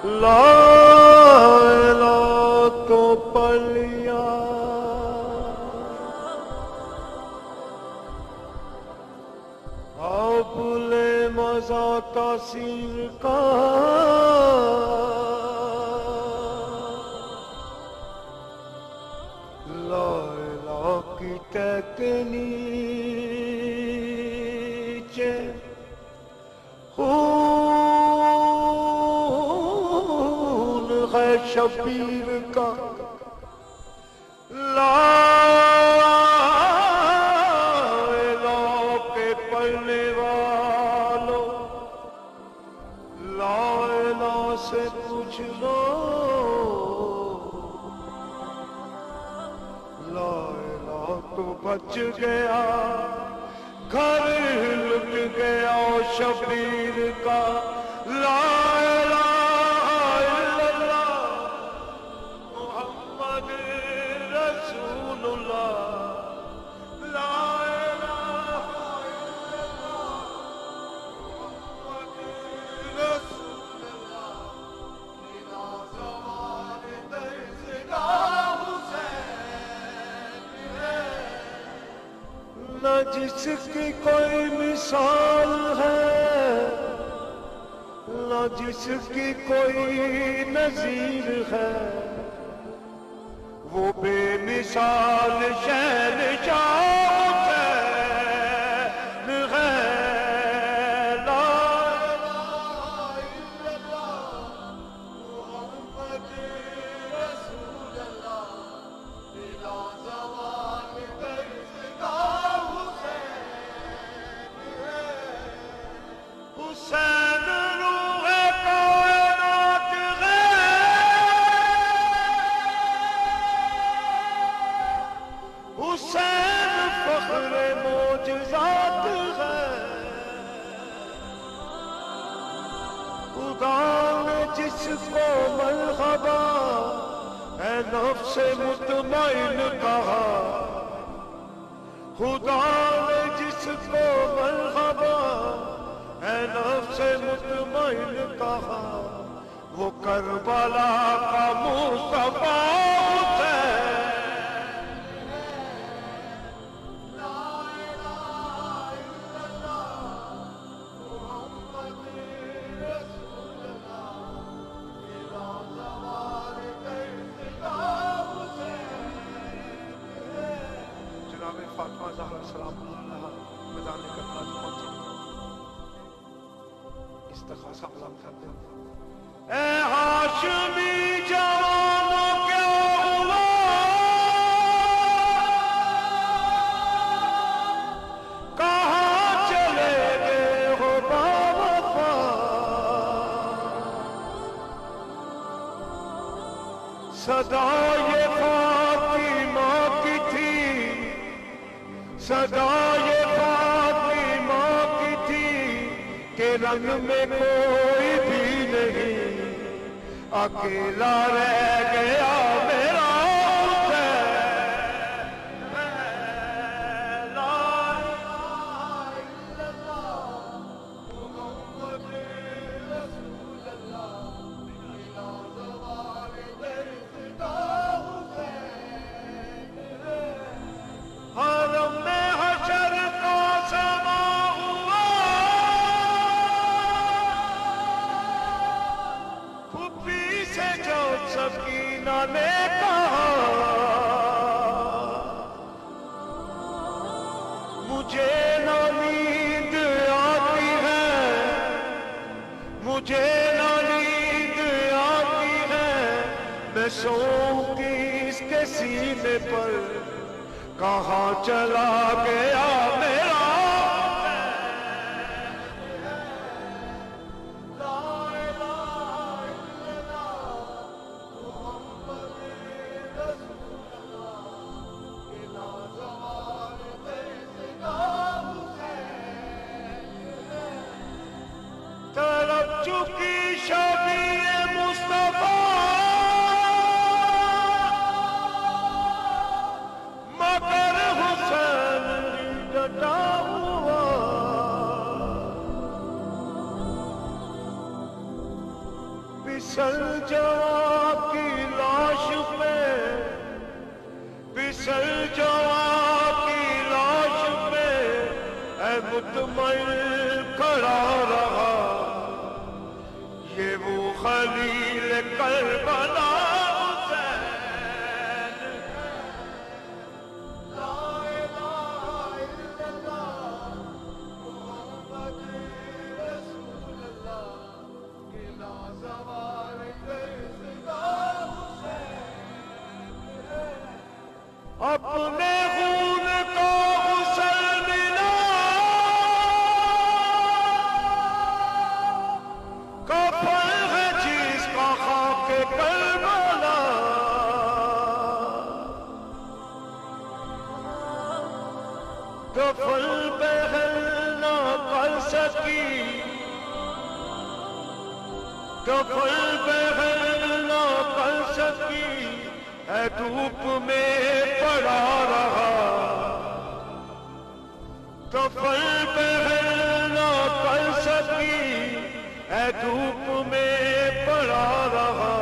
لا الہ تو پڑھ لیا، ابل مزہ تاثیر کا لا الہ کی تہ کے نیچے خون ہے شبیر کا، لا الہ کے پڑھنے والوں لا الہ سے پوچھ لو، لا الہ تو بچ گیا، گھر لٹ گیا شبیر کا، لا الہ الا اللہ محمد رسول اللہ، لا الہ الا اللہ محمد رسول اللہ، بلا زوال درسگاہ حسین ہے، نہ جس کی کوئی مثال ہے، نہ جس کی کوئی نظیر ہے، وہ بے مثال شہنشاہ حسین ہے، لا الہ الا اللہ محمد رسول اللہ، بلا زوال درسگاہ حسین ہے، حسین روح کائنات ہے، حسین فخر معجزات ہے، خدا نے جس کو مرحبا اے نفس مطمئن کہا، خدا نے جس کو مرحبا اے نفس مطمئن کہا، وہ کربلا کا مصطفیٰ حسین ہے، لا الہ الا اللہ محمد رسول اللہ، بلا زوال درسگاہ حسین ہے۔ جناب فاطمہ زہرا سلام اللہ علیہا میدان کربلا پہنچی، استغاثہ بلند کرتے ہیں، اے ہاشمی جوانوں کیا ہوا، کہاں چلے گئے ہو باوفا، صدا یہ فاطمہ کی تھی، صدا یہ فاطمہ کی تھی کہ رنگ میں کوئی بھی نہیں، اکیلا رہ گیا میرا حسین ہے، لا الہ الا اللہ محمد رسول اللہ، بلا زوال درسگاہ حسین ہے، حرم میں حشر کا سما ہوا، پھپھی سے جو سکینہ نے کہا، مجھے نہ نیند آتی ہے، مجھے نہ نیند آتی ہے، میں سوؤں گی اس کے سینے پر، کہاں چلا گیا میرا حسین ہے، لا الہ الا اللہ محمد رسول اللہ، بلا زوال درسگاہ حسین ہے، طلب چکی شبیہ مصطفیٰ، مگر حسین ڈٹا ہوا، پسل جوان کی لاش پہ پسل جوان کی لاش پہ اے مطمئن کھڑا رہا یہ وہ خلیل کربلا اپنے خون کو غسل ملا کفن ہے جس کا خاک کربلا کفن بہل نہ کر سکی کفن بہل نہ کر سکی اے دھوپ میں پڑا رہا کفن بہل نہ کر سکی اے دھوپ میں پڑا رہا